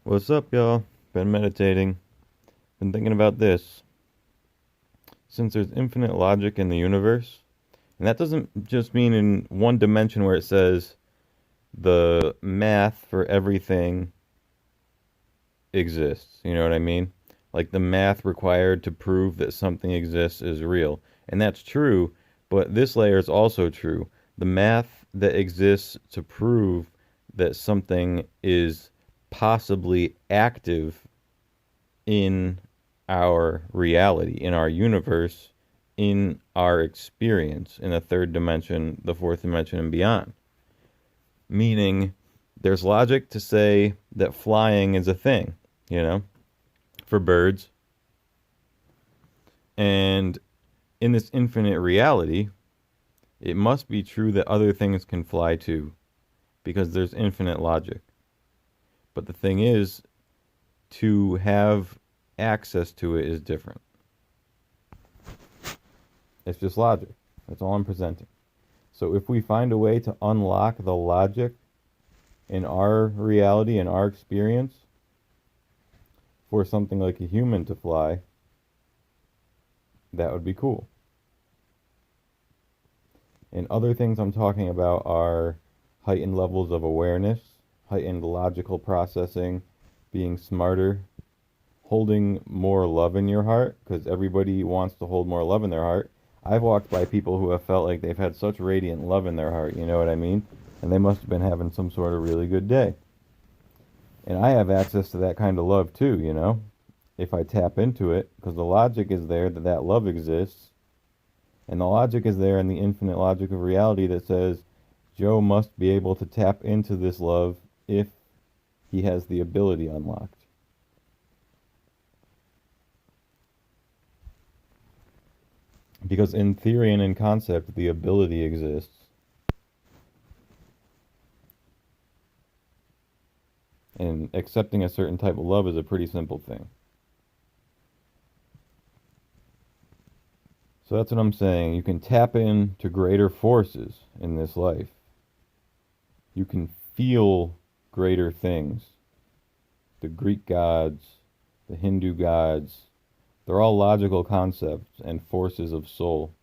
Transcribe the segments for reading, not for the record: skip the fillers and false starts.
What's up, y'all? Been meditating. Been thinking about this. Since there's infinite logic in the universe, and that doesn't just mean in one dimension where it says the math for everything exists. You know what I mean? Like the math required to prove that something exists is real. And that's true, but this layer is also true. The math that exists to prove that something is possibly active in our reality, in our universe, in our experience in the third dimension, the fourth dimension, and beyond. Meaning, there's logic to say that flying is a thing, you know, for birds. And in this infinite reality, it must be true that other things can fly too, because there's infinite logic. But the thing is, to have access to it is different. It's just logic. That's all I'm presenting. So if we find a way to unlock the logic in our reality, in our experience, for something like a human to fly, that would be cool. And other things I'm talking about are heightened levels of awareness, heightened logical processing, being smarter, holding more love in your heart, because everybody wants to hold more love in their heart. I've walked by people who have felt like they've had such radiant love in their heart, you know what I mean? And they must have been having some sort of really good day. And I have access to that kind of love too, you know, if I tap into it, because the logic is there that that love exists. And the logic is there in the infinite logic of reality that says Joe must be able to tap into this love if he has the ability unlocked. Because in theory and in concept, the ability exists. And accepting a certain type of love is a pretty simple thing. So that's what I'm saying. You can tap into greater forces in this life. You can feel greater things. The Greek gods, the Hindu gods, they're all logical concepts and forces of soul.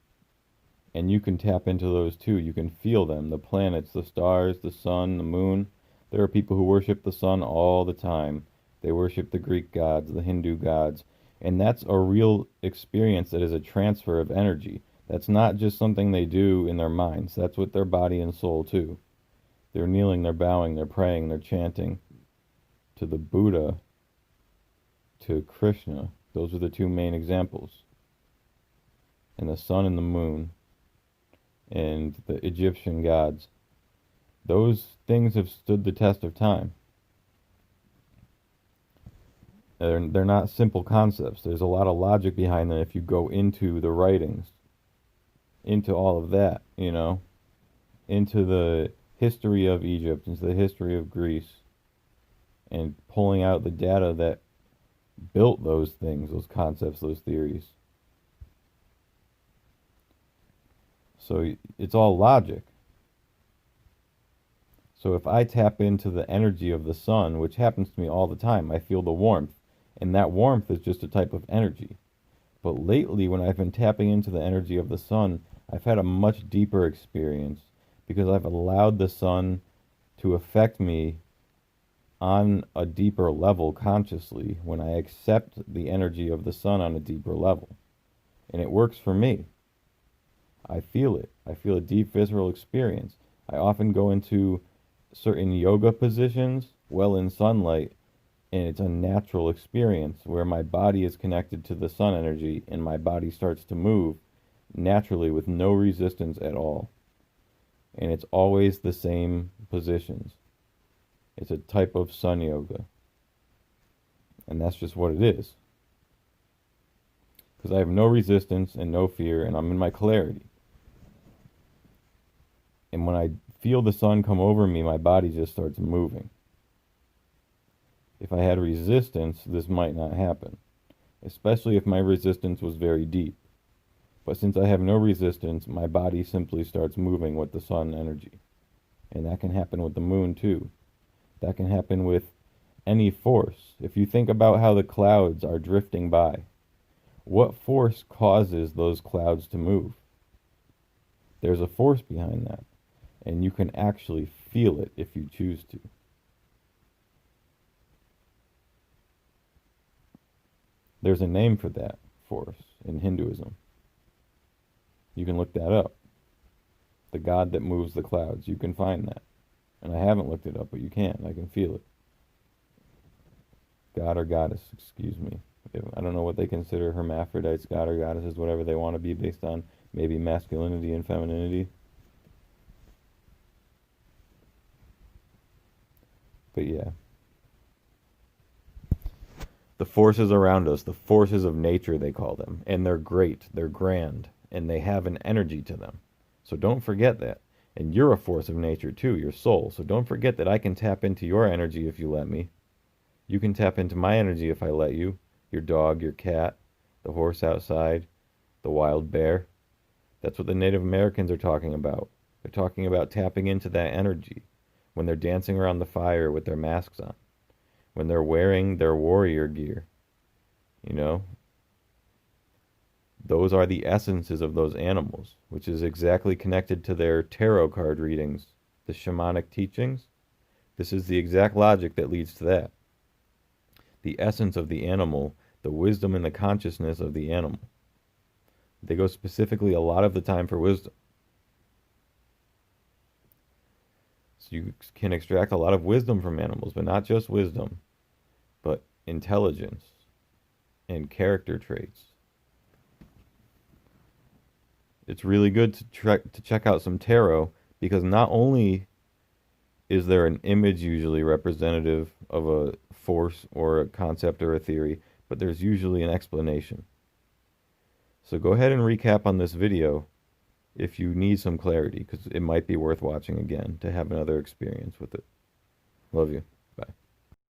And you can tap into those too. You can feel them. The planets, the stars, the sun, the moon. There are people who worship the sun all the time. They worship the Greek gods, the Hindu gods. And that's a real experience that is a transfer of energy. That's not just something they do in their minds. That's with their body and soul too. They're kneeling, they're bowing, they're praying, they're chanting to the Buddha, to Krishna. Those are the two main examples. And the sun and the moon and the Egyptian gods. Those things have stood the test of time. They're not simple concepts. There's a lot of logic behind them if you go into the writings, into all of that, you know, into the history of Egypt, into the history of Greece, and pulling out the data that built those things, those concepts, those theories. So it's all logic. So if I tap into the energy of the sun, which happens to me all the time, I feel the warmth. And that warmth is just a type of energy. But lately, when I've been tapping into the energy of the sun, I've had a much deeper experience because I've allowed the sun to affect me on a deeper level consciously when I accept the energy of the sun on a deeper level. And it works for me. I feel it. I feel a deep visceral experience. I often go into certain yoga positions well in sunlight, and it's a natural experience where my body is connected to the sun energy and my body starts to move naturally with no resistance at all. And it's always the same positions. It's a type of sun yoga. And that's just what it is. Because I have no resistance and no fear, and I'm in my clarity. And when I feel the sun come over me, my body just starts moving. If I had resistance, this might not happen, especially if my resistance was very deep. But since I have no resistance, my body simply starts moving with the sun energy. And that can happen with the moon too. That can happen with any force. If you think about how the clouds are drifting by, what force causes those clouds to move? There's a force behind that, and you can actually feel it if you choose to. There's a name for that force in Hinduism. You can look that up. The god that moves the clouds. You can find that. And I haven't looked it up, but you can. I can feel it. God or goddess, excuse me. I don't know what they consider hermaphrodites, god or goddesses, whatever they want to be based on maybe masculinity and femininity. But yeah. The forces around us, the forces of nature, they call them. And they're great, they're grand, and they have an energy to them. So don't forget that. And you're a force of nature too, your soul. So don't forget that I can tap into your energy if you let me. You can tap into my energy if I let you. Your dog, your cat, the horse outside, the wild bear. That's what the Native Americans are talking about. They're talking about tapping into that energy when they're dancing around the fire with their masks on, when they're wearing their warrior gear. You know, those are the essences of those animals, which is exactly connected to their tarot card readings, the shamanic teachings. This is the exact logic that leads to that. The essence of the animal, the wisdom and the consciousness of the animal. They go specifically a lot of the time for wisdom. So you can extract a lot of wisdom from animals, but not just wisdom, but intelligence and character traits. It's really good to check out some tarot, because not only is there an image usually representative of a force or a concept or a theory, but there's usually an explanation. So go ahead and recap on this video if you need some clarity, because it might be worth watching again to have another experience with it. Love you.